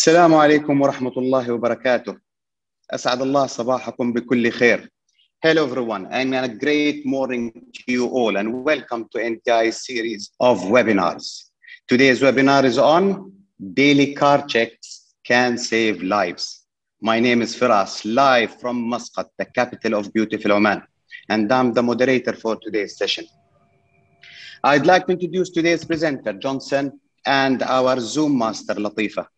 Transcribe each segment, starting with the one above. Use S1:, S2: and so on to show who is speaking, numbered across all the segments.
S1: السلام عليكم ورحمة الله وبركاته. أسعد الله صباحكم بكل خير. Hello everyone, and a great morning to you all, and welcome to NTI series of webinars. Today's webinar is on Daily Car Checks Can Save Lives. My name is Firas, live from Muscat, the capital of beautiful Oman, and I'm the moderator for today's session. I'd like to introduce today's presenter, Johnson, and our Zoom master, Latifa.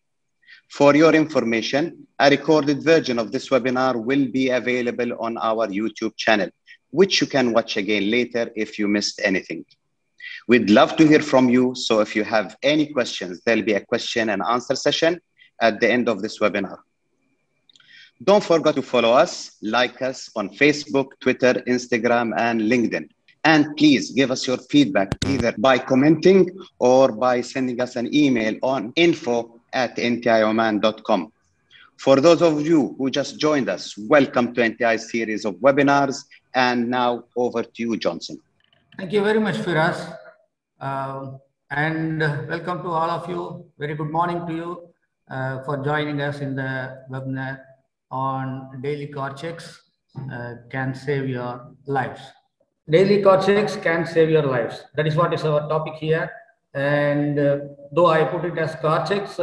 S1: For your information, a recorded version of this webinar will be available on our YouTube channel, which you can watch again later if you missed anything. We'd love to hear from you, so if you have any questions, there'll be a question and answer session at the end of this webinar. Don't forget to follow us, like us on Facebook, Twitter, Instagram, and LinkedIn. And please give us your feedback either by commenting or by sending us an email on info@ntioman.com. For those of you who just joined us, welcome to NTI's series of webinars. And now over to you, Johnson.
S2: Thank you very much, Firas. And welcome to all of you. Very good morning to you for joining us in the webinar on Daily Car Checks Can Save Your Lives. Daily car checks can save your lives. That is what is our topic here. And though I put it as car checks,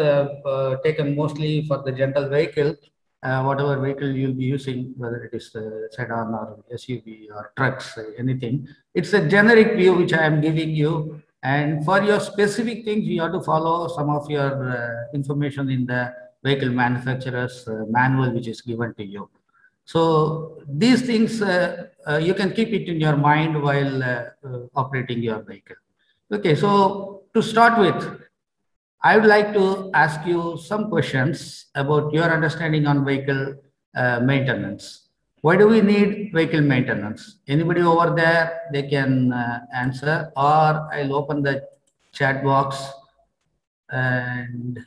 S2: taken mostly for the general vehicle, whatever vehicle you'll be using, whether it is sedan or SUV or trucks, anything. It's a generic view which I am giving you. And for your specific things, you have to follow some of your information in the vehicle manufacturer's manual, which is given to you. So these things, you can keep it in your mind while operating your vehicle. Okay, so to start with, I would like to ask you some questions about your understanding on vehicle maintenance. Why do we need vehicle maintenance? Anybody over there, they can answer, or I'll open the chat box and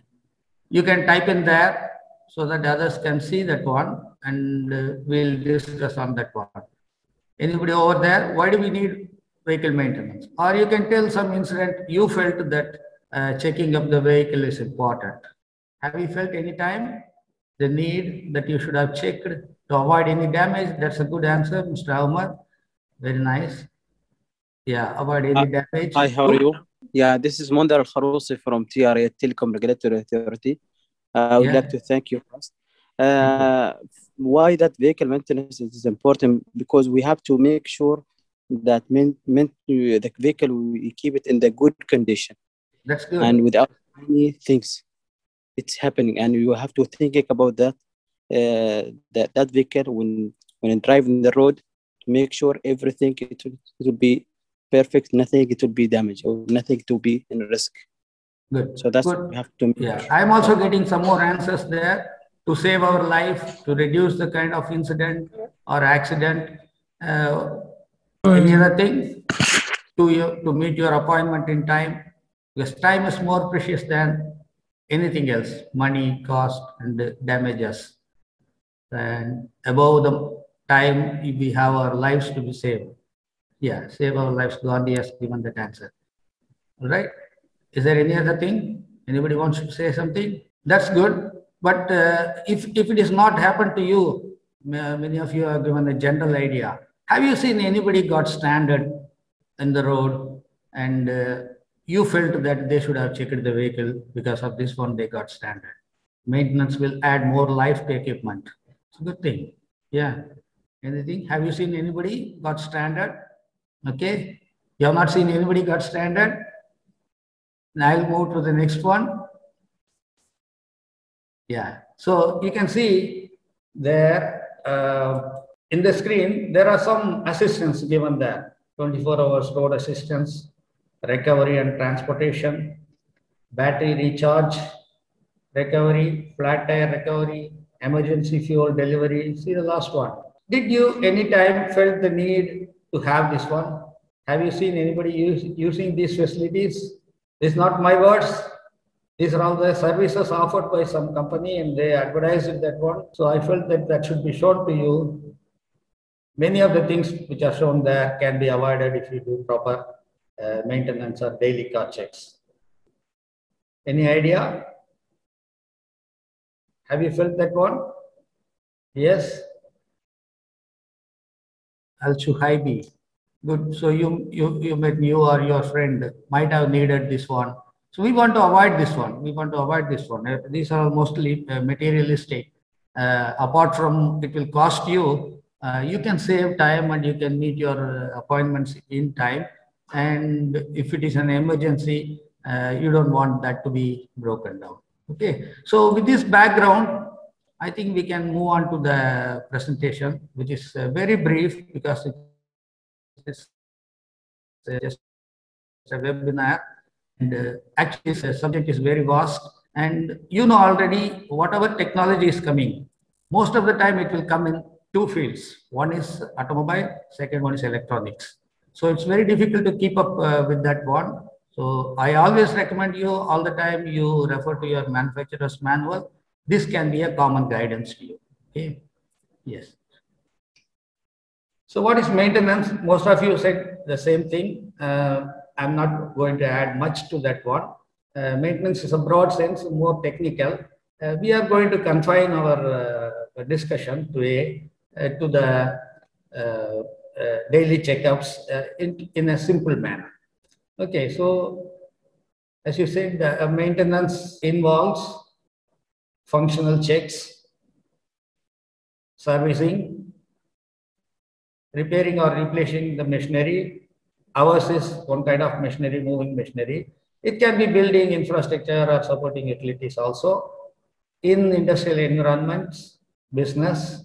S2: you can type in there so that others can see that one, and we'll discuss on that one. Anybody over there? Why do we need vehicle maintenance? Or you can tell some incident you felt that checking up the vehicle is important. Have you felt any time the need that you should have checked to avoid any damage? That's a good answer, Mr. Umar. Very nice. Yeah, avoid any damage.
S3: Hi, how are you? Yeah, this is Mondar Al-Kharousi from TRA, Telecom Regulatory Authority. I would like to thank you first. Why that vehicle maintenance is important? Because we have to make sure that the vehicle, we keep it in the good condition.
S2: That's good.
S3: And without any things, it's happening. And you have to think about that that vehicle when driving the road, to make sure everything it will be perfect, nothing it will be damaged or nothing to be in risk.
S2: Good.
S3: So that's
S2: good.
S3: what we have to make
S2: sure. I'm also getting some more answers there to save our life, to reduce the kind of incident or accident. Any other thing to meet your appointment in time, because time is more precious than anything else, money, cost, and damages. And above the time, we have our lives to be saved. Yeah, save our lives. Gandhi has given that answer. All right. Is there any other thing? Anybody wants to say something? That's good. But if it is not happened to you, many of you have given a general idea. Have you seen anybody got stranded in the road and you felt that they should have checked the vehicle because of this one they got stranded? Maintenance will add more life to equipment. It's a good thing. Yeah. Anything? Have you seen anybody got stranded? Okay. You have not seen anybody got stranded? Now I'll move to the next one. Yeah. So you can see there in the screen, there are some assistance given there. 24 hours road assistance, recovery and transportation, battery recharge, recovery, flat tire recovery, emergency fuel delivery. See the last one. Did you anytime felt the need to have this one? Have you seen anybody using these facilities? It's not my words. These are all the services offered by some company and they advertise it that one. So I felt that that should be shown to you. Many of the things which are shown there can be avoided if you do proper maintenance or daily car checks. Any idea? Have you felt that one? Yes. Al-Shuhaibi. Good. So you or your friend might have needed this one. So we want to avoid this one. We want to avoid this one. These are mostly materialistic. Apart from it will cost you, you can save time and you can meet your appointments in time. And if it is an emergency, you don't want that to be broken down. Okay. So with this background, I think we can move on to the presentation, which is very brief because it's just a webinar. And actually, this subject is very vast. And you know already, whatever technology is coming, most of the time it will come in two fields. One is automobile, second one is electronics. So it's very difficult to keep up with that one. So I always recommend you all the time you refer to your manufacturer's manual. This can be a common guidance to you. Okay. Yes. So what is maintenance? Most of you said the same thing. I'm not going to add much to that one. Maintenance is a broad sense, more technical. We are going to confine our discussion today to the daily checkups in a simple manner. Okay, so as you said, the maintenance involves functional checks, servicing, repairing or replacing the machinery. Ours is one kind of machinery, moving machinery. It can be building infrastructure or supporting utilities also in industrial environments, business,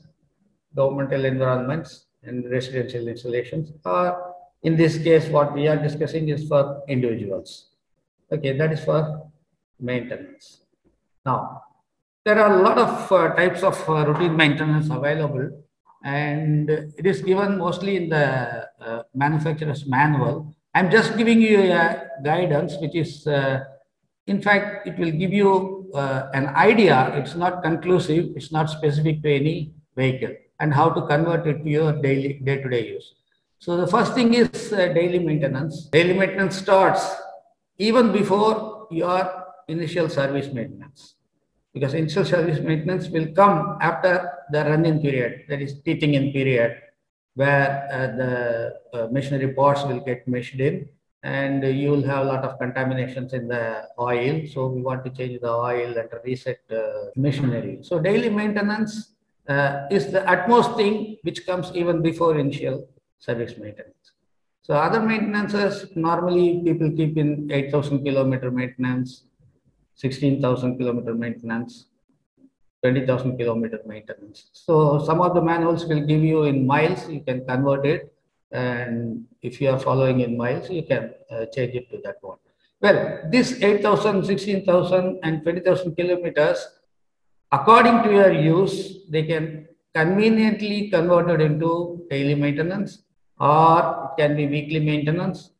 S2: governmental environments, and residential installations. Or in this case, what we are discussing is for individuals. Okay, that is for maintenance. Now, there are a lot of types of routine maintenance available, and it is given mostly in the manufacturer's manual. I'm just giving you a guidance, which is, in fact, it will give you an idea. It's not conclusive. It's not specific to any vehicle, and how to convert it to your daily day-to-day use. So the first thing is daily maintenance. Daily maintenance starts even before your initial service maintenance, because initial service maintenance will come after the run-in period, that is teething-in period, where the machinery parts will get meshed in, and you will have a lot of contaminations in the oil. So we want to change the oil and reset the machinery. So daily maintenance is the utmost thing which comes even before initial service maintenance. So other maintenances, normally people keep in 8,000 kilometer maintenance, 16,000 kilometer maintenance, 20,000 kilometer maintenance. So some of the manuals will give you in miles, you can convert it. And if you are following in miles, you can change it to that one. Well, this 8,000, 16,000 and 20,000 kilometers, according to your use, they can conveniently converted into daily maintenance, or it can be weekly maintenance,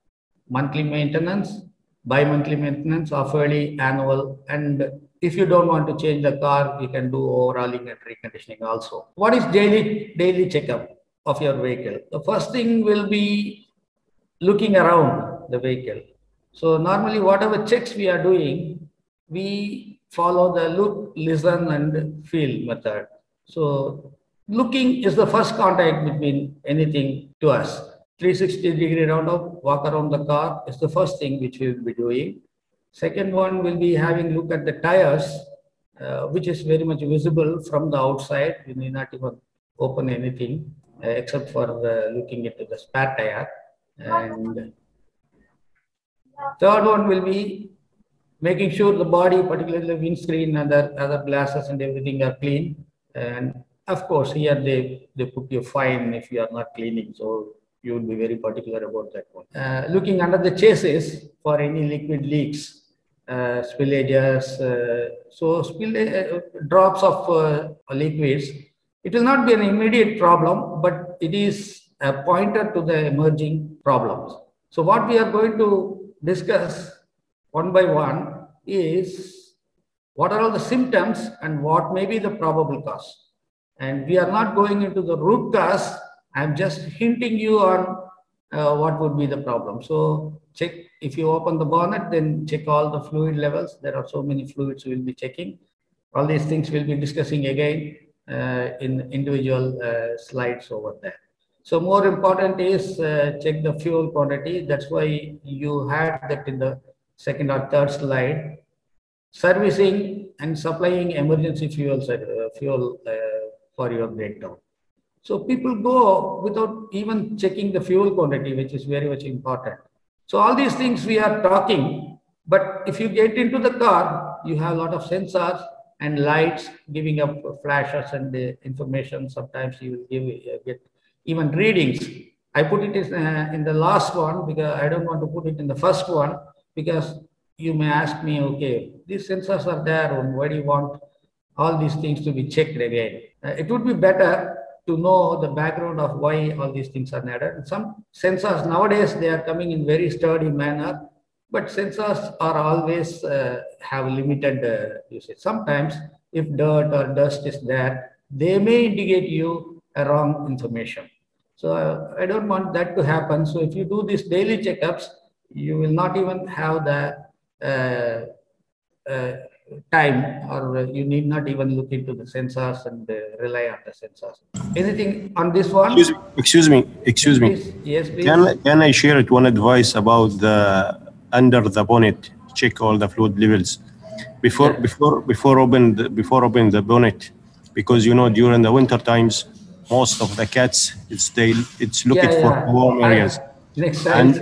S2: monthly maintenance, bi-monthly maintenance, or fairly annual. And if you don't want to change the car, you can do overhauling and reconditioning also. What is daily checkup of your vehicle? The first thing will be looking around the vehicle. So normally whatever checks we are doing, we follow the look, listen, and feel method. So looking is the first contact between anything to us. 360-degree roundup, walk around the car is the first thing which we will be doing. Second one will be having look at the tires, which is very much visible from the outside. You need not even open anything except for looking into the spare tire. And third one will be making sure the body, particularly windscreen and other glasses and everything are clean. And of course, here they put you fine if you are not cleaning. So you will be very particular about that one. Looking under the chassis for any liquid leaks, spillages, drops of liquids. It will not be an immediate problem, but it is a pointer to the emerging problems. So what we are going to discuss one by one is what are all the symptoms and what may be the probable cause. And we are not going into the root cause. I'm just hinting you on what would be the problem. So check, if you open the bonnet, then check all the fluid levels. There are so many fluids we'll be checking. All these things we'll be discussing again in individual slides over there. So more important is check the fuel quantity. That's why you had that in the second or third slide. Servicing and supplying emergency fuel for your breakdown. So people go without even checking the fuel quantity, which is very much important. So all these things we are talking, but if you get into the car, you have a lot of sensors and lights giving up flashes and information. Sometimes you will get even readings. I put it in the last one because I don't want to put it in the first one, because you may ask me, okay, these sensors are there, and why do you want all these things to be checked again? It would be better to know the background of why all these things are needed. Some sensors nowadays, they are coming in very sturdy manner, but sensors are always have limited usage. Sometimes if dirt or dust is there, they may indicate you a wrong information. So I don't want that to happen. So if you do these daily checkups, you will not even have the time, or you need not even look into the sensors and rely on the sensors. Anything on this one?
S4: Excuse me.
S2: Please. Yes, please.
S4: Can I share it one advice about the under the bonnet? Check all the fluid levels before open the bonnet, because during the winter times most of the cats it's looking for warm areas.
S2: Next time.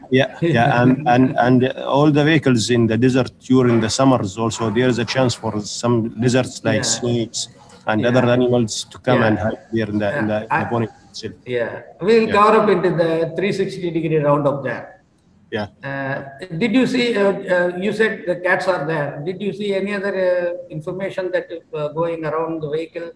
S4: And all the vehicles in the desert during the summers also, there is a chance for some lizards like snakes and other animals to come and hide there in the bonnet itself.
S2: We'll cover up into the 360-degree roundup there. Did you see, you said the cats are there. Did you see any other information that is going around the vehicle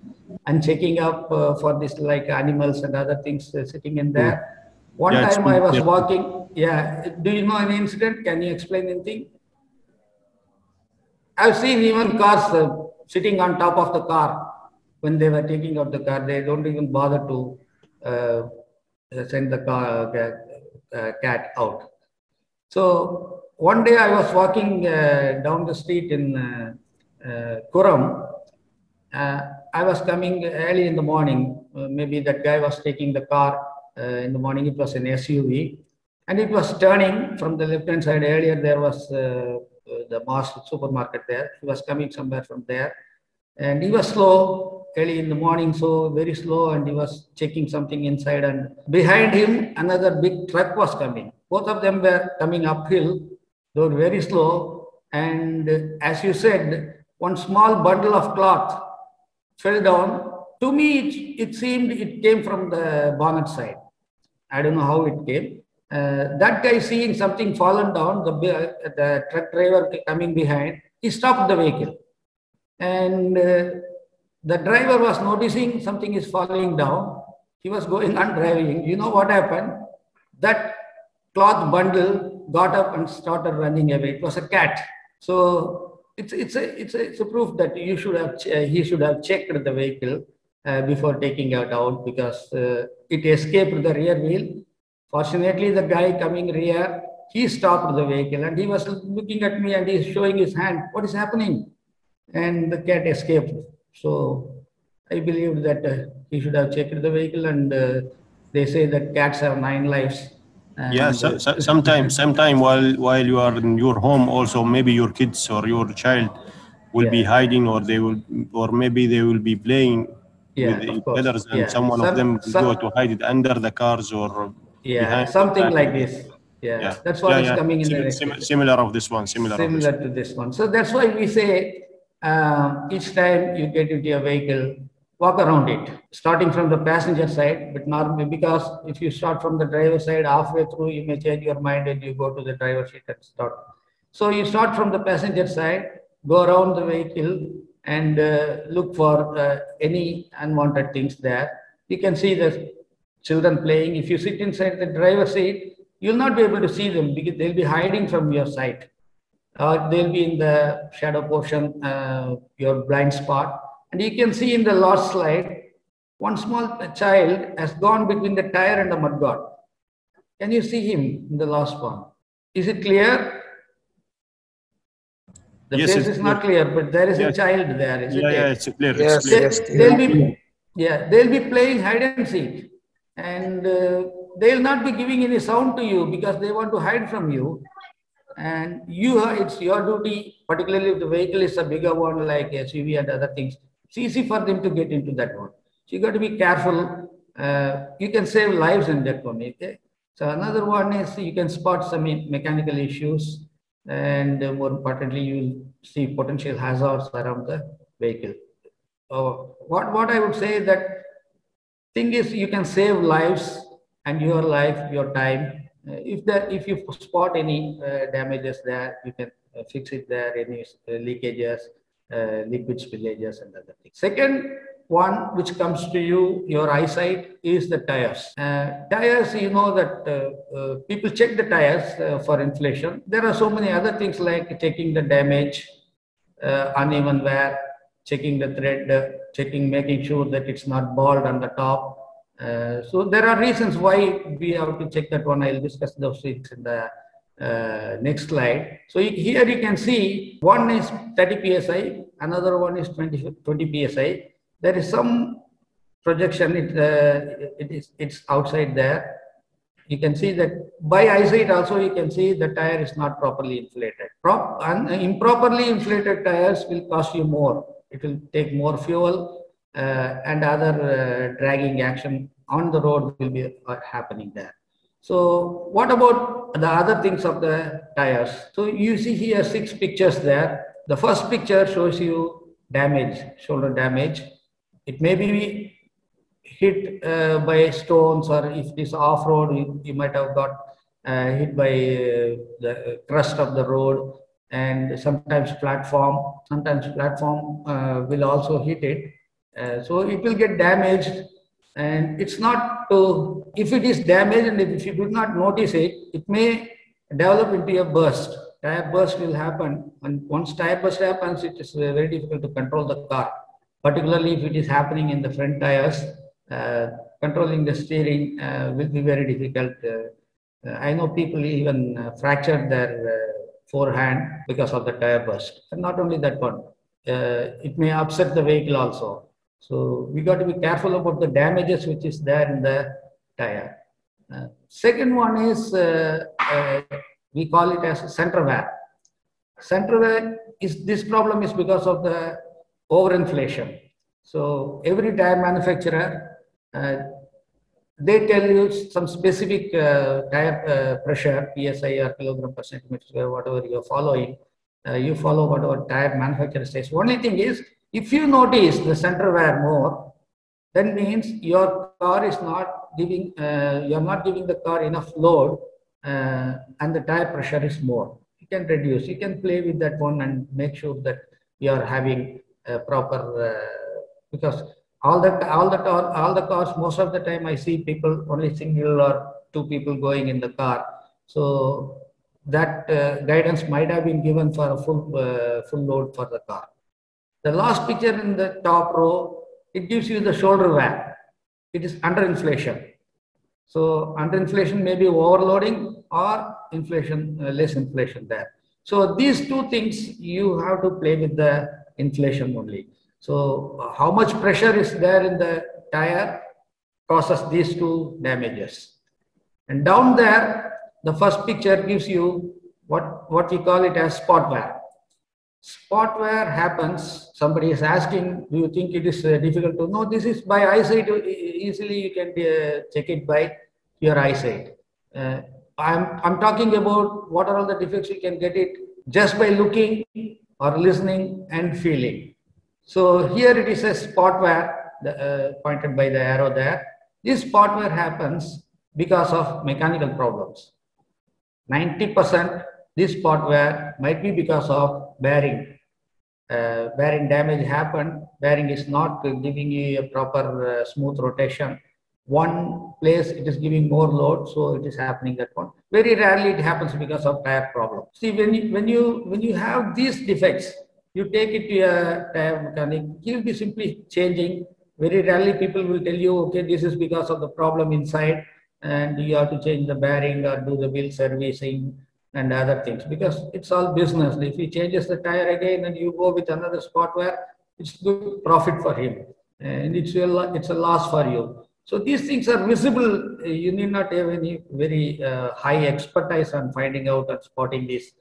S2: and checking up for this, like animals and other things sitting in there? One time I was walking. Do you know any incident? Can you explain anything? I've seen even cars sitting on top of the car when they were taking out the car. They don't even bother to send the cat out. So one day I was walking down the street in Kuram. I was coming early in the morning. Maybe that guy was taking the car in the morning. It was an SUV, and it was turning from the left-hand side. Earlier there was the Mars supermarket there. He was coming somewhere from there, and he was slow early in the morning, so very slow, and he was checking something inside, and behind him another big truck was coming. Both of them were coming uphill. They were very slow, and as you said, one small bundle of cloth fell down. To me, it seemed it came from the bonnet side. I don't know how it came. That guy seeing something fallen down, the truck driver coming behind, he stopped the vehicle. And the driver was noticing something is falling down. He was going on driving. You know what happened? That cloth bundle got up and started running away. It was a cat. So it's a proof that he should have checked the vehicle before taking it out, because it escaped the rear wheel. Fortunately, the guy coming rear, he stopped the vehicle and he was looking at me and he's showing his hand. What is happening? And the cat escaped. So I believe that he should have checked the vehicle, and they say that cats have 9 lives.
S4: Sometime while you are in your home, also maybe your kids or your child will be hiding, or maybe they will be playing with each other, and someone of them will go to hide it under the cars or behind
S2: something like this. That's what is coming in the next.
S4: Similar of this one. Similar
S2: to this one. So that's why we say each time you get into your vehicle, walk around it, starting from the passenger side, but normally, because if you start from the driver side, halfway through, you may change your mind and you go to the driver seat and start. So you start from the passenger side, go around the vehicle and look for any unwanted things there. You can see the children playing. If you sit inside the driver seat, you'll not be able to see them because they'll be hiding from your sight. They'll be in the shadow portion, your blind spot. And you can see in the last slide, one small child has gone between the tire and the mudguard. Can you see him in the last one? Is it clear? The
S4: Yes,
S2: face
S4: it's
S2: is not clear, but there is a
S4: Yes.
S2: child there, isn't
S4: Yeah,
S2: it?
S4: it's clear.
S5: Yes,
S4: It's clear.
S5: yes, clear.
S2: They'll be playing hide and seek, and they'll not be giving any sound to you because they want to hide from you. And it's your duty, particularly if the vehicle is a bigger one like SUV and other things. It's easy for them to get into that one. So you got to be careful. You can save lives in that one. Okay? So another one is you can spot some mechanical issues, and more importantly, you will see potential hazards around the vehicle. What I would say is that thing is you can save lives and your life, your time. If you spot any damages there, you can fix it there. Any leakages, liquid spillages, and other things. Second one, which comes to you, your eyesight, is the tires. Tires, you know that people check the tires for inflation. There are so many other things like checking the damage, uneven wear, checking the thread, making sure that it's not bald on the top. So there are reasons why we have to check that one. I'll discuss those things in the next slide. So here you can see one is 30 psi, another one is 20 psi. There is some projection. It's outside there. You can see that by eyesight also you can see the tire is not properly inflated. Improperly inflated tires will cost you more. It will take more fuel and other dragging action on the road will be happening there. So what about the other things of the tires? So you see here 6 pictures there. The first picture shows you damage, shoulder damage. It may be hit by stones, or if it is off-road, you might have got hit by the crust of the road, and sometimes platform will also hit it. So it will get damaged, and it's not to, if it is damaged and if you do not notice it, it may develop into a burst. Tire burst will happen, and once tire burst happens, it is very difficult to control the car, particularly if it is happening in the front tires. Controlling the steering will be very difficult. I know people even fractured their forehand because of the tire burst. And not only that one, it may upset the vehicle also. So we got to be careful about the damages which is there in the tire. Second one is, we call it as center wear. Center wear is, this problem is because of the overinflation. So every tire manufacturer, they tell you some specific tire pressure, PSI or kilogram per centimeter square, whatever you're following. You follow whatever tire manufacturer says. Only thing is, if you notice the center wear more, then means your car is not giving, you're not giving the car enough load, and the tire pressure is more. You can reduce, you can play with that one and make sure that you are having a proper, because all the cars, most of the time I see people, only single or 2 people going in the car. So that guidance might have been given for a full load for the car. The last picture in the top row, it gives you the shoulder wear. It is under inflation. So under inflation may be overloading or inflation, less inflation there. So these 2 things you have to play with the inflation only. So how much pressure is there in the tire causes these 2 damages. And down there, the first picture gives you what we call it as spot wear. Spot wear happens, somebody is asking, do you think it is difficult to know? This is by eyesight, easily you can check it by your eyesight. I'm talking about what are all the defects you can get it just by looking or listening and feeling. So here it is a spot wear pointed by the arrow there. This spot wear happens because of mechanical problems. 90% this spot wear might be because of bearing. Bearing damage happened, bearing is not giving you a proper smooth rotation. One place it is giving more load, so it is happening that one. Very rarely it happens because of tire problem. See, when you have these defects, you take it to a tire mechanic, he will be simply changing. Very rarely people will tell you, okay, this is because of the problem inside and you have to change the bearing or do the wheel servicing and other things, because it's all business. If he changes the tire again and you go with another spot wear, it's good profit for him, and it's a loss for you. So these things are visible. You need not have any very high expertise on finding out and spotting these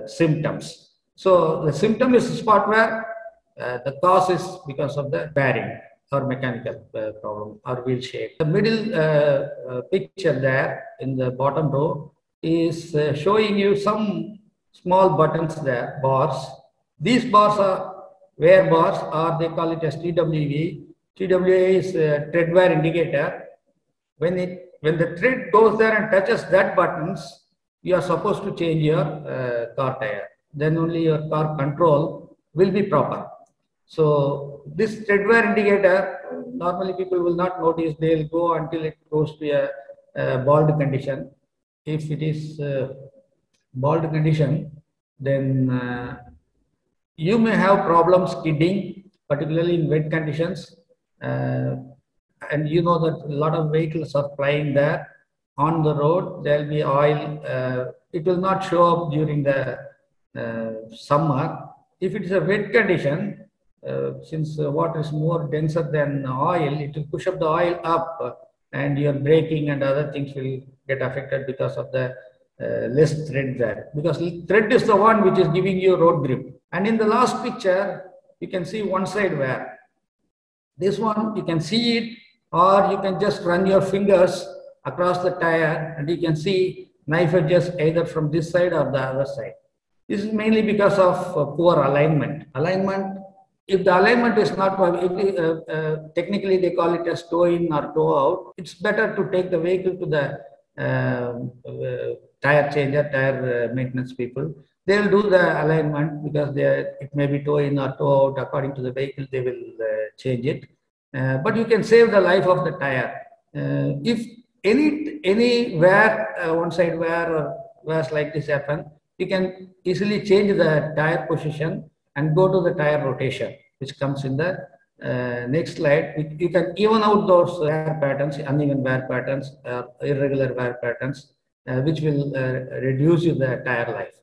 S2: symptoms. So the symptom is spot wear. The cause is because of the bearing or mechanical problem or wheel shape. The middle picture there in the bottom row is showing you some small buttons there, bars. These bars are wear bars, or they call it as TWV. TWA is tread wear indicator. When the tread goes there and touches that buttons, you are supposed to change your car tire. Then only your car control will be proper. So this tread wear indicator, normally people will not notice. They'll go until it goes to a bald condition. If it is bald condition, then you may have problems skidding, particularly in wet conditions. And you know that a lot of vehicles are flying there on the road. There will be oil. It will not show up during the summer. If it is a wet condition, since water is more denser than oil, it will push up the oil up, and your braking and other things will get affected because of the less thread there. Because thread is the one which is giving you road grip. And in the last picture, you can see one side wear. This one, you can see it, or you can just run your fingers across the tire and you can see knife edges either from this side or the other side. This is mainly because of poor alignment. If the alignment is not, technically they call it as toe in or toe out, it's better to take the vehicle to the tire changer, tire maintenance people. They will do the alignment because it may be toe in or toe out. According to the vehicle, they will change it. But you can save the life of the tire. If any wear, one side wear or wears like this happen, you can easily change the tire position and go to the tire rotation, which comes in the next slide. You can even out those wear patterns, uneven wear patterns, irregular wear patterns, which will reduce the tire life.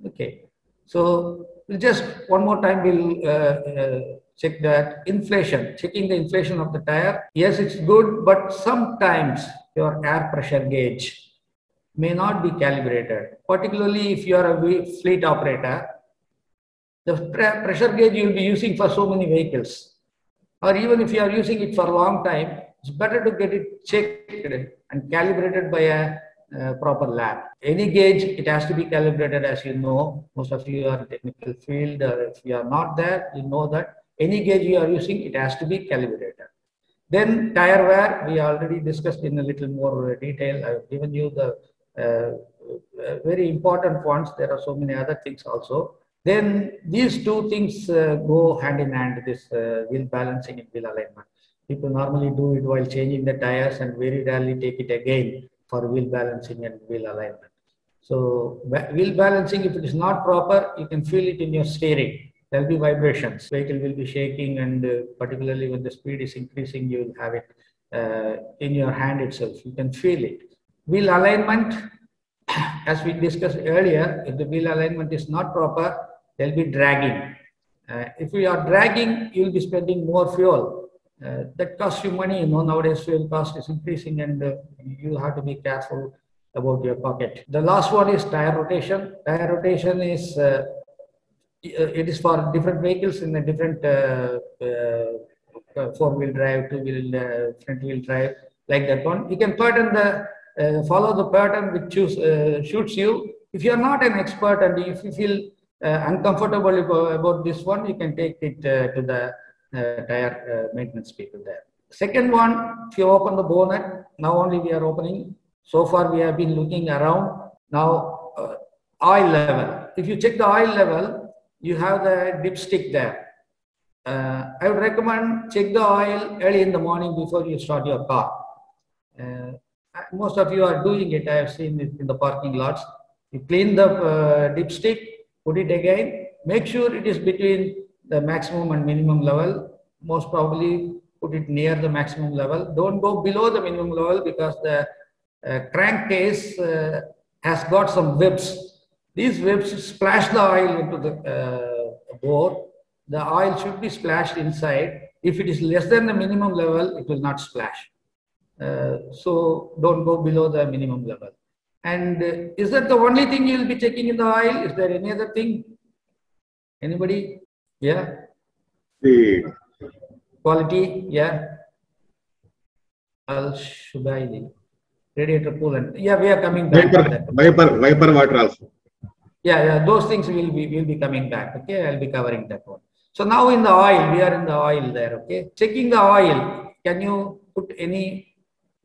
S2: Okay, so just one more time we'll check that inflation, checking the inflation of the tire. Yes, it's good, but sometimes your air pressure gauge may not be calibrated, particularly if you are a fleet operator. The pressure gauge you will be using for so many vehicles, or even if you are using it for a long time, it's better to get it checked and calibrated by a proper lab. Any gauge, it has to be calibrated, as you know. Most of you are in technical field, or if you are not there, you know that any gauge you are using, it has to be calibrated. Then tire wear, we already discussed in a little more detail. I've given you the very important ones. There are so many other things also. Then these two things go hand in hand, this wheel balancing and wheel alignment. People normally do it while changing the tires and very rarely take it again for wheel balancing and wheel alignment. So wheel balancing, if it is not proper, you can feel it in your steering. There will be vibrations. Vehicle will be shaking, and particularly when the speed is increasing, you will have it in your hand itself. You can feel it. Wheel alignment, as we discussed earlier, if the wheel alignment is not proper, there will be dragging. If you are dragging, you will be spending more fuel. That costs you money. You know, nowadays fuel cost is increasing, and you have to be careful about your pocket. The last one is tire rotation. Tire rotation is it is for different vehicles in a different four-wheel drive, two-wheel, front-wheel drive, like that one. You can pattern follow the pattern which suits you. If you are not an expert and if you feel uncomfortable about this one, you can take it to the tire maintenance people there. Second one, if you open the bonnet, now only we are opening. So far we have been looking around. Now oil level. If you check the oil level, you have the dipstick there. I would recommend check the oil early in the morning before you start your car. Most of you are doing it. I have seen it in the parking lots. You clean the dipstick, put it again. Make sure it is between the maximum and minimum level. Most probably put it near the maximum level. Don't go below the minimum level, because the crankcase has got some webs. These webs splash the oil into the bore. The oil should be splashed inside. If it is less than the minimum level, it will not splash. So don't go below the minimum level. And is that the only thing you will be checking in the oil? Is there any other thing? Anybody? Yeah.
S5: The
S2: Quality? Yeah. Should I? Radiator coolant. Yeah, we are coming back to that.
S5: Viper water also.
S2: Yeah, those things will be coming back. Okay, I'll be covering that one. So now in the oil, we are in the oil there. Okay, checking the oil. Can you put any?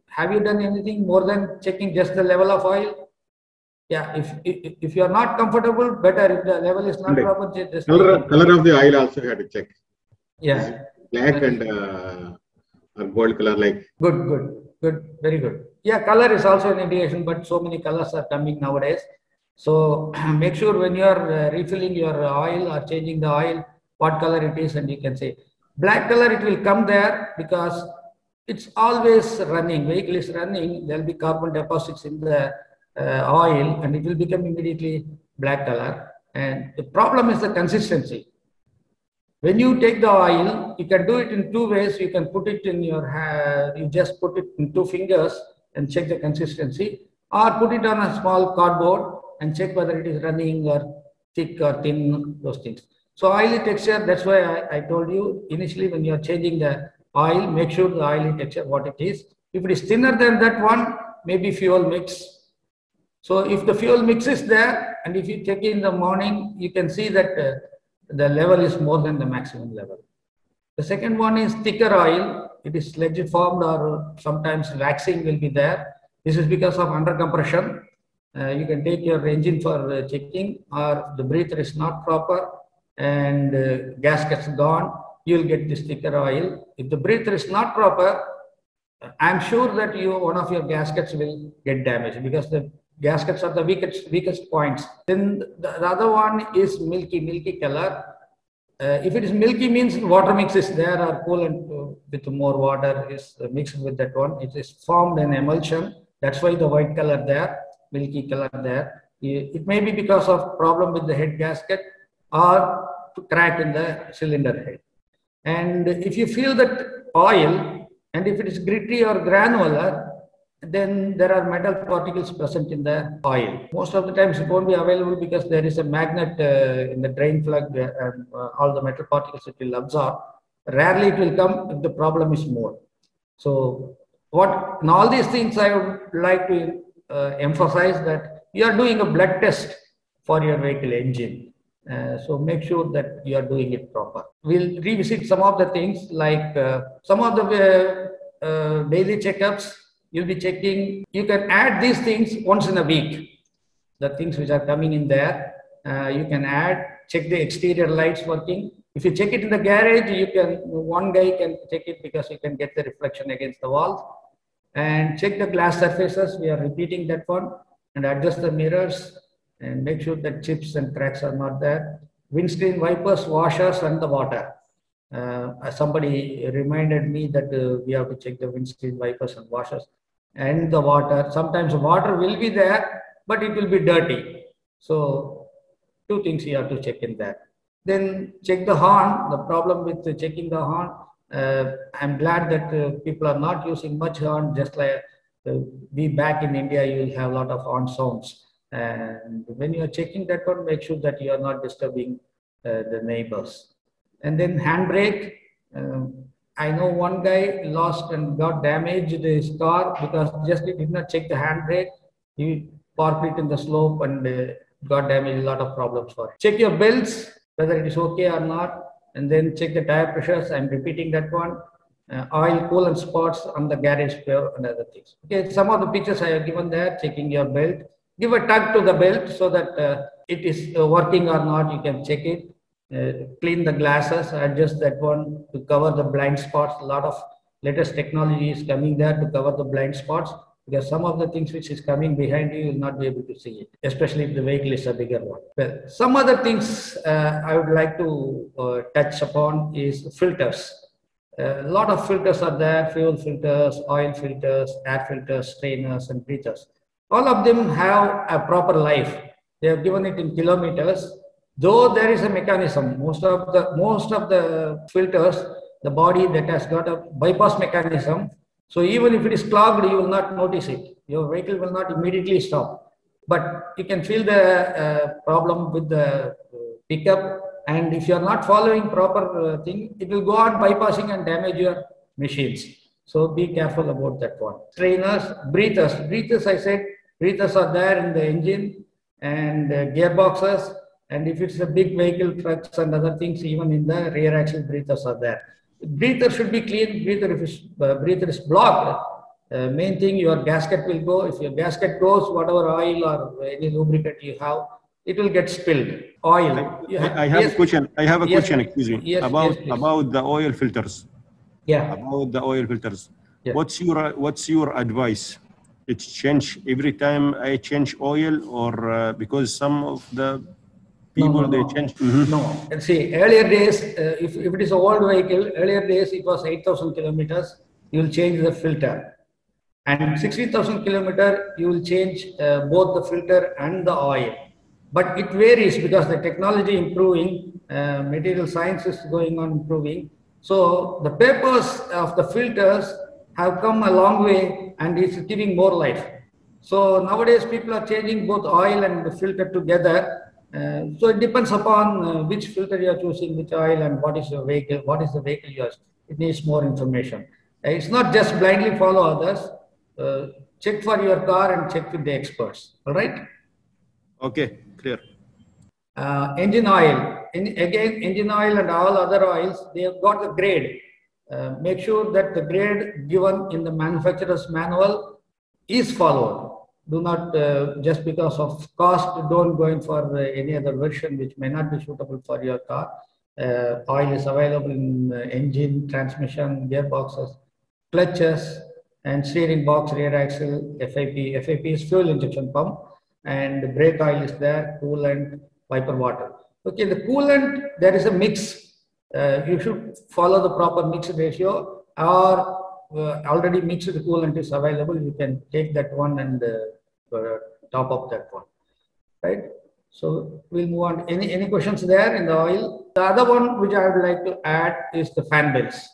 S2: Have you done anything more than checking just the level of oil? Yeah, if you are not comfortable, better. If the level is not proper, just
S5: color of the oil also you have to check.
S2: Yeah,
S5: Black and or gold color like.
S2: Good, very good. Yeah, color is also an indication, but so many colors are coming nowadays. So make sure when you are refilling your oil or changing the oil, what color it is, and you can say black color. It will come there because it's always running. Vehicle is running. There will be carbon deposits in the oil, and it will become immediately black color. And the problem is the consistency. When you take the oil, you can do it in two ways. You can put it in your hand, you just put it in 2 fingers and check the consistency, or put it on a small cardboard and check whether it is running or thick or thin, those things. So oily texture, that's why I told you initially when you are changing the oil, make sure the oily texture, what it is. If it is thinner than that one, maybe fuel mix. So if the fuel mix is there, and if you check in the morning, you can see that the level is more than the maximum level. The second one is thicker oil. It is legit formed or sometimes waxing will be there. This is because of under compression. You can take your engine for checking, or the breather is not proper and gaskets gone, you will get this thicker oil. If the breather is not proper, I'm sure that one of your gaskets will get damaged because the gaskets are the weakest points. Then the other one is milky color. If it is milky, means water mix is there, or coolant with more water is mixed with that one. It is formed an emulsion. That's why the white color there, milky color there. It may be because of problem with the head gasket or crack in the cylinder head. And if you feel that oil, and if it is gritty or granular, then there are metal particles present in the oil. Most of the times it won't be available because there is a magnet in the drain plug and all the metal particles it will absorb. Rarely it will come if the problem is more. So in all these things I would like to emphasize that you are doing a blood test for your vehicle engine. So make sure that you are doing it proper. We'll revisit some of the things like some of the daily checkups. You'll be checking, you can add these things once in a week. The things which are coming in there, you can check the exterior lights working. If you check it in the garage, one guy can check it because you can get the reflection against the wall. And check the glass surfaces, we are repeating that one, and adjust the mirrors and make sure that chips and cracks are not there. Windscreen wipers, washers, and the water. Somebody reminded me that we have to check the windscreen wipers and washers and the water. Sometimes water will be there, but it will be dirty. So 2 things you have to check in there. Then check the horn. The problem with checking the horn, I'm glad that people are not using much horn. Just like we back in India, you will have a lot of horn sounds. And when you are checking that one, make sure that you are not disturbing the neighbors. And then handbrake. I know one guy lost and got damaged his car because just he did not check the handbrake. He parked it in the slope and got damaged. A lot of problems for it. Check your belts, whether it is okay or not, and then check the tire pressures. I'm repeating that one. Oil, coolant spots on the garage floor and other things. Okay, some of the pictures I have given there. Checking your belt. Give a tug to the belt so that it is working or not. You can check it. Clean the glasses, adjust that one to cover the blind spots. A lot of latest technology is coming there to cover the blind spots because some of the things which is coming behind you will not be able to see it, especially if the vehicle is a bigger one. Well, some other things I would like to touch upon is filters. A lot of filters are there, fuel filters, oil filters, air filters, strainers, and breathers. all of them have a proper life. They have given it in kilometers. Though there is a mechanism, most of the filters, the body that has got a bypass mechanism. So even if it is clogged, you will not notice it. Your vehicle will not immediately stop. But you can feel the problem with the pickup. And if you are not following proper thing, it will go on bypassing and damage your machines. So be careful about that one. Trainers, breathers. Breathers, I said, breathers are there in the engine and gearboxes. And if it's a big vehicle, trucks and other things, even in the rear axle, breathers are there. Breather should be clean. Breather is blocked. Main thing, your gasket will go. If your gasket goes, whatever oil or any lubricant you have, it will get spilled. Oil.
S4: I have a question. I have a question. Excuse me.
S2: Yes,
S4: about the oil filters.
S2: Yeah.
S4: About the oil filters.
S2: Yeah.
S4: What's your advice? It's change every time I change oil, or because some of the people they change.
S2: No, and see, earlier days, if it is an old vehicle, earlier days it was 8,000 kilometers, you will change the filter. And 60,000 kilometer, you will change both the filter and the oil. But it varies because the technology improving, material science is going on improving. So the papers of the filters have come a long way and it's giving more life. So nowadays people are changing both oil and the filter together. So it depends upon which filter you are choosing, which oil, and what is your vehicle, what is the vehicle you are. It needs more information. It's not just blindly follow others. Check for your car and check with the experts. All right.
S4: Okay, clear.
S2: Engine oil. Engine oil and all other oils, they have got the grade. Make sure that the grade given in the manufacturer's manual is followed. Do not, just because of cost, don't go in for any other version which may not be suitable for your car. Oil is available in engine, transmission, gearboxes, clutches, and steering box, rear axle, FIP. FIP is fuel injection pump, and brake oil is there, coolant, wiper water. Okay, the coolant, there is a mix. You should follow the proper mix ratio, or already mixed coolant is available. You can take that one and top up that one, right? So we'll move on. Any questions there in the oil? The other one which I would like to add is the fan belts.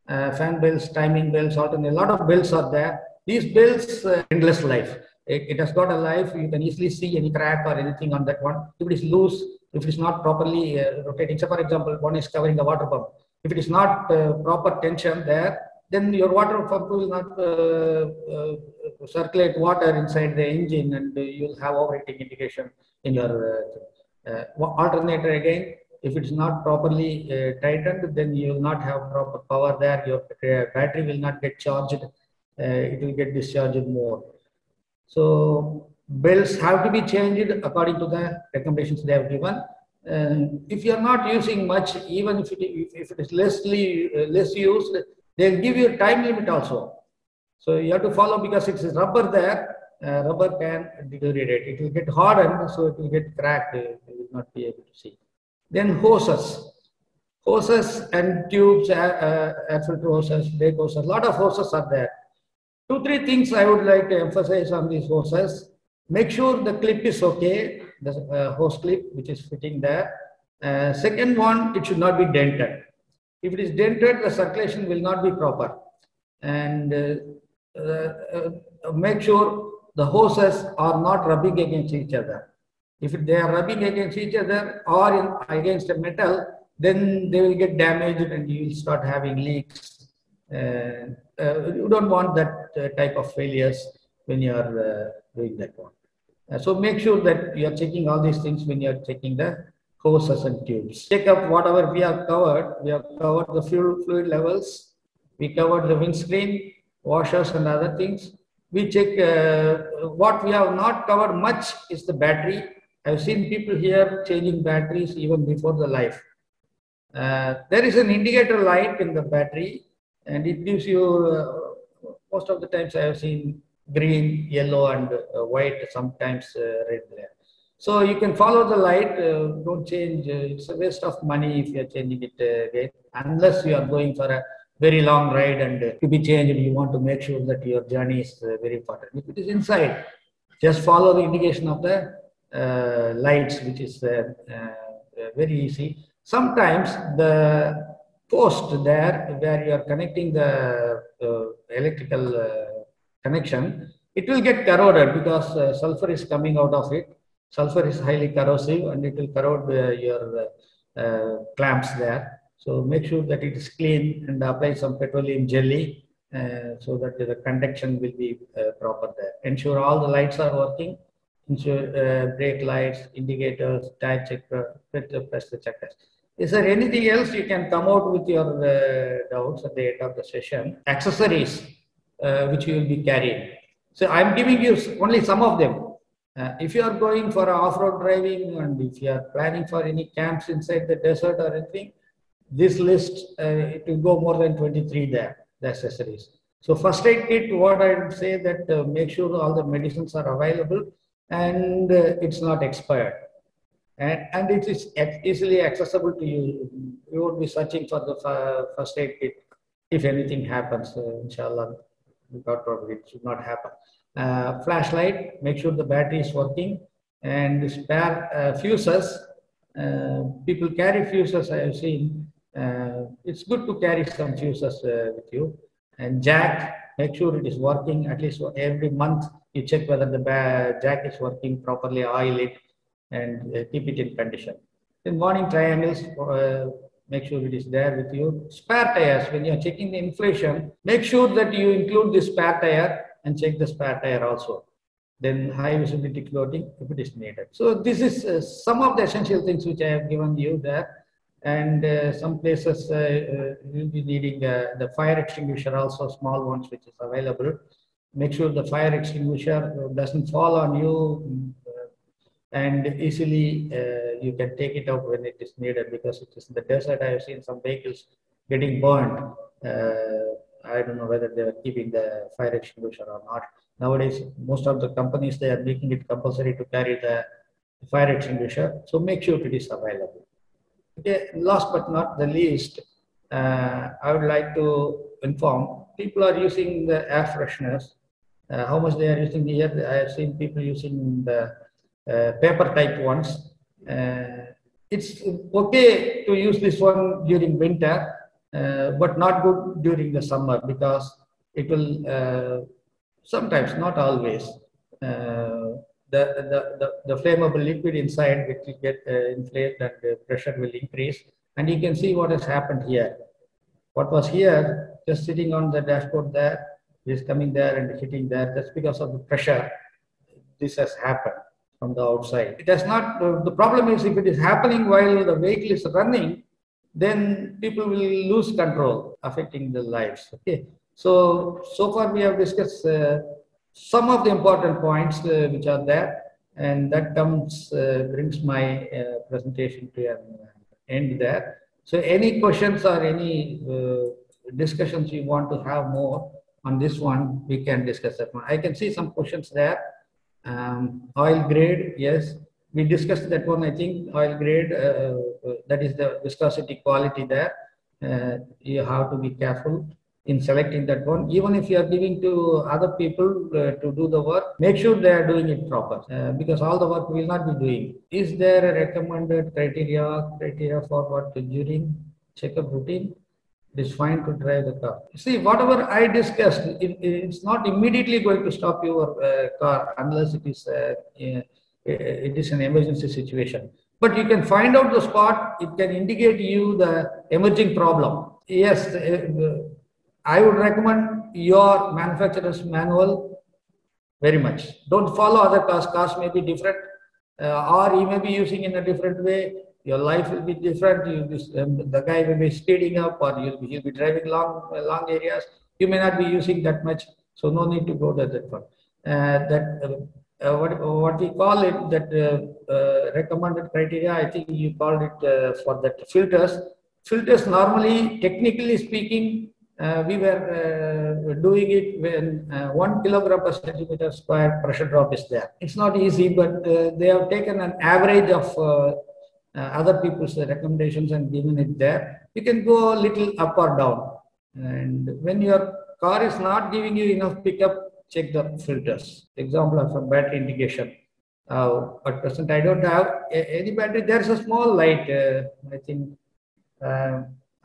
S2: Fan belts, timing belts, alternate. A lot of belts are there. These belts, endless life. It has got a life. You can easily see any crack or anything on that one. If it is loose, if it is not properly rotating. So for example, one is covering the water pump. If it is not proper tension there, then your water pump will not circulate water inside the engine, and you'll have overheating indication in your alternator again. If it's not properly tightened, then you will not have proper power there. Your battery will not get charged. It will get discharged more. So belts have to be changed according to the recommendations they have given. If you are not using much, even if it is less used, they'll give you a time limit also. So you have to follow, because it's rubber there. Rubber can deteriorate. It will get hardened, so it will get cracked. You will not be able to see. Then hoses and tubes, air filter hoses, brake hoses. A lot of hoses are there. 2-3 things I would like to emphasize on these hoses. Make sure the clip is okay, the hose clip which is fitting there. Second one, it should not be dented. If it is dented, the circulation will not be proper. And make sure the hoses are not rubbing against each other. If they are rubbing against each other or against a metal, then they will get damaged and you will start having leaks. You don't want that type of failures when you are doing that one. So make sure that you are checking all these things when you are checking the hoses and tubes. Check up whatever we have covered. We have covered the fuel fluid levels. We covered the windscreen, washers and other things. We check what we have not covered much is the battery. I've seen people here changing batteries even before the life. There is an indicator light in the battery, and it gives you, most of the times I have seen green, yellow and white, sometimes red there. So you can follow the light, don't change. It's a waste of money if you are changing it again, unless you are going for a very long ride and to be changed, you want to make sure that your journey is very important. If it is inside, Just follow the indication of the lights, which is very easy. Sometimes the post there where you are connecting the electrical connection, it will get corroded because sulfur is coming out of it. Sulfur is highly corrosive and it will corrode your clamps there. So make sure that it is clean and apply some petroleum jelly so that the conduction will be proper there. Ensure all the lights are working. Ensure brake lights, indicators, tire checker, press the checkers. Is there anything else you can come out with your doubts at the end of the session? Accessories which you will be carrying. So I'm giving you only some of them. If you are going for off-road driving and if you are planning for any camps inside the desert or anything, this list, it will go more than 23 there, the accessories. So first aid kit, what I would say that make sure all the medicines are available and it's not expired. And it is easily accessible to you. You won't be searching for the first aid kit if anything happens, inshallah. God forbid, it should not happen. Flashlight, make sure the battery is working, and spare fuses. People carry fuses, I have seen. It's good to carry some fuses with you. And jack, make sure it is working. At least every month you check whether the jack is working properly, oil it, and keep it in condition. Then warning triangles, make sure it is there with you. Spare tires, when you are checking the inflation, make sure that you include the spare tire and check the spare tire also. Then high visibility clothing if it is needed. So this is some of the essential things which I have given you there. And some places you'll be needing the fire extinguisher also, small ones which is available. Make sure the fire extinguisher doesn't fall on you and easily you can take it out when it is needed, because it is in the desert. I have seen some vehicles getting burned. I don't know whether they are keeping the fire extinguisher or not. Nowadays, most of the companies, they are making it compulsory to carry the fire extinguisher. So make sure it is available. Okay, last but not the least, I would like to inform people are using the air fresheners. How much they are using here? I have seen people using the paper type ones. It's okay to use this one during winter, but not good during the summer, because it will sometimes, not always, the flammable liquid inside which will get inflated and the pressure will increase. And you can see what has happened here. What was here, just sitting on the dashboard there, is coming there and hitting there. That's because of the pressure. This has happened from the outside. It has not, the problem is if it is happening while the vehicle is running, then people will lose control, affecting their lives. Okay. So far we have discussed some of the important points which are there, and that brings my presentation to an end there. So any questions or any discussions you want to have more on this one, we can discuss that one. I can see some questions there. Oil grade, yes, we discussed that one. I think oil grade, that is the viscosity quality there. You have to be careful in selecting that one. Even if you are giving to other people to do the work, make sure they are doing it proper, because all the work will not be doing. Is there a recommended criteria for what during checkup routine? It is fine to drive the car. See, whatever I discussed, it's not immediately going to stop your car unless it is an emergency situation. But you can find out the spot. It can indicate you the emerging problem. Yes, I would recommend your manufacturer's manual very much. Don't follow other cars. Cars may be different, or you may be using in a different way. Your life will be different. The guy will be speeding up, or he'll be driving long areas. You may not be using that much, so no need to go to that one. What we call it, that recommended criteria, I think you called it for that filters. Filters normally, technically speaking, we were doing it when 1 kilogram per centimeter square pressure drop is there. It's not easy, but they have taken an average of other people's recommendations and given it there. You can go a little up or down. And when your car is not giving you enough pickup, check the filters. Example of some battery indication. At present, I don't have any battery. There's a small light, I think.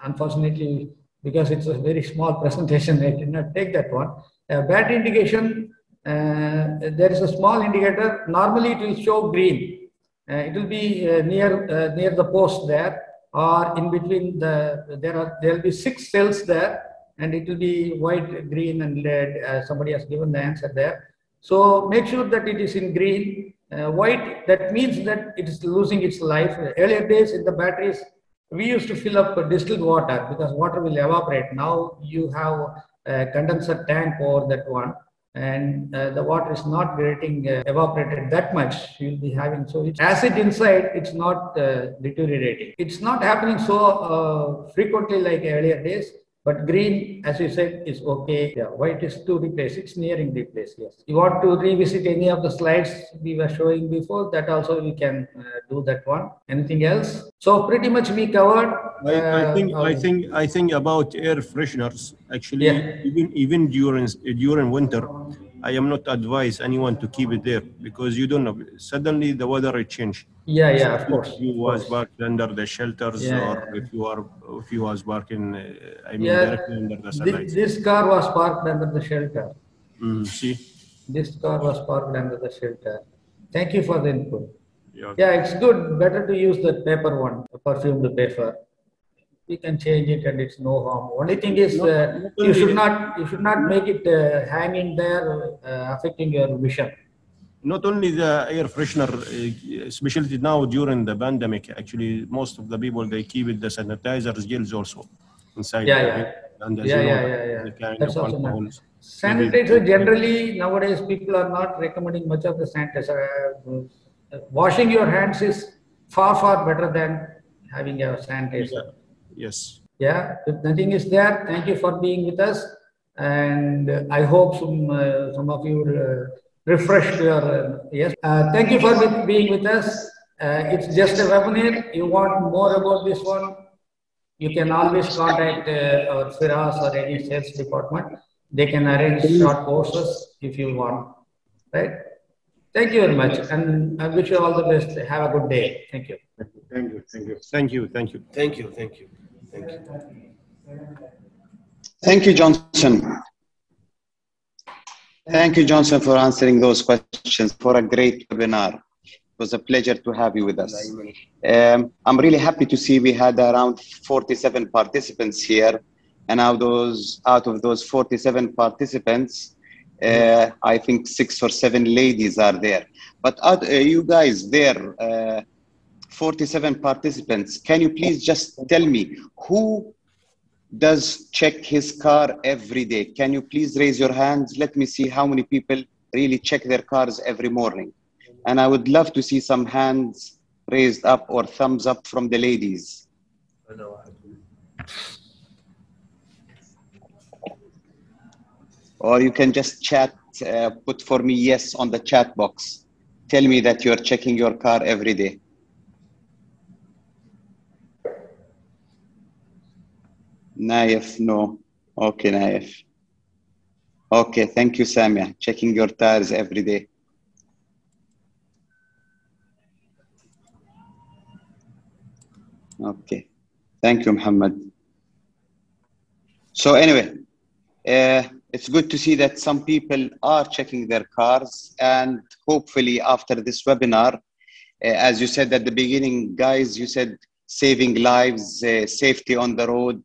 S2: Unfortunately, because it's a very small presentation, I did not take that one. Battery indication, there is a small indicator. Normally, it will show green. It will be near the post there, or in between there will be 6 cells there, and it will be white, green, and red. Somebody has given the answer there. So make sure that it is in green. White, that means that it is losing its life. Earlier days in the batteries, we used to fill up distilled water because water will evaporate. Now you have a condenser tank over that one, and the water is not getting evaporated that much. You'll be having, so it's acid inside, it's not deteriorating. It's not happening so frequently like earlier days. But green, as you said, is okay. Yeah, white is to replace. It's nearing replace. Yes. You want to revisit any of the slides we were showing before? That also we can do that one. Anything else? So pretty much we covered.
S4: I think about air fresheners. Actually,
S2: yeah.
S4: even during winter, I am not advise anyone to keep it there because you don't know. Suddenly the weather will change.
S2: Yeah, of course.
S4: If you was parked under the shelters, or if you was parking, directly under the sunlight.
S2: This car was parked under the shelter.
S4: See,
S2: this car was parked under the shelter. Thank you for the input.
S4: Yeah,
S2: it's good. Better to use the paper one, the perfumed paper. You can change it, and it's no harm. Only thing is, you should not make it hanging there, affecting your vision.
S4: Not only the air freshener, especially now during the pandemic, actually most of the people, they keep it the sanitizers gels also inside. And as
S2: That's also not. Sanitizer, generally nowadays people are not recommending much of the sanitizer. Washing your hands is far better than having a sanitizer.
S4: Yes.
S2: Yeah, if nothing is there, thank you for being with us, and I hope some of you refreshed your yes. Thank you for being with us. It's just a webinar. You want more about this one, you can always contact our Firas or any sales department. They can arrange short courses if you want. Right? Thank you very much, and I wish you all the best. Have a good day. Thank you.
S5: Thank you. Thank you.
S4: Thank you. Thank you.
S6: Thank you. Thank you. Thank you.
S1: Thank you, Johnson. Thank you, Johnson, for answering those questions, for a great webinar. It was a pleasure to have you with us. I'm really happy to see we had around 47 participants here. And out of those 47 participants, I think 6 or 7 ladies are there. But you guys there, 47 participants, can you please just tell me who does check his car every day? Can you please raise your hands? Let me see how many people really check their cars every morning. And I would love to see some hands raised up or thumbs up from the ladies. Or you can just chat, put for me yes on the chat box. Tell me that you're checking your car every day. Naif, no. Okay, Naif. Okay, thank you, Samia. Checking your tires every day. Okay, thank you, Muhammad. So anyway, it's good to see that some people are checking their cars, and hopefully after this webinar, as you said at the beginning, guys, you said saving lives, safety on the road,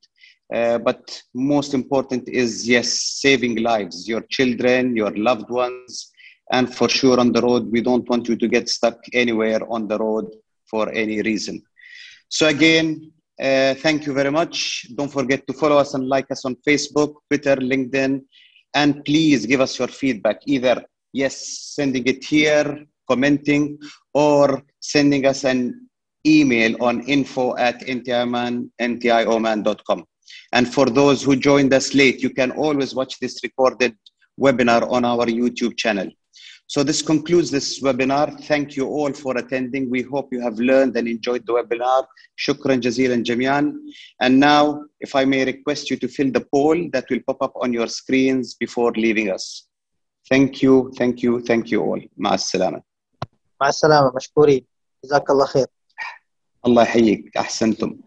S1: but most important is, yes, saving lives, your children, your loved ones, and for sure on the road, we don't want you to get stuck anywhere on the road for any reason. So again, thank you very much. Don't forget to follow us and like us on Facebook, Twitter, LinkedIn, and please give us your feedback, either yes, sending it here, commenting, or sending us an email on info@ntioman.com. And for those who joined us late, you can always watch this recorded webinar on our YouTube channel. So this concludes this webinar. Thank you all for attending. We hope you have learned and enjoyed the webinar. Shukran jazilan jamian. And now, if I may request you to fill the poll that will pop up on your screens before leaving us. Thank you all. مع السلامة.
S7: مع السلامة، مشكورين، جزاك الله خير.
S1: الله يحييك، أحسنتم.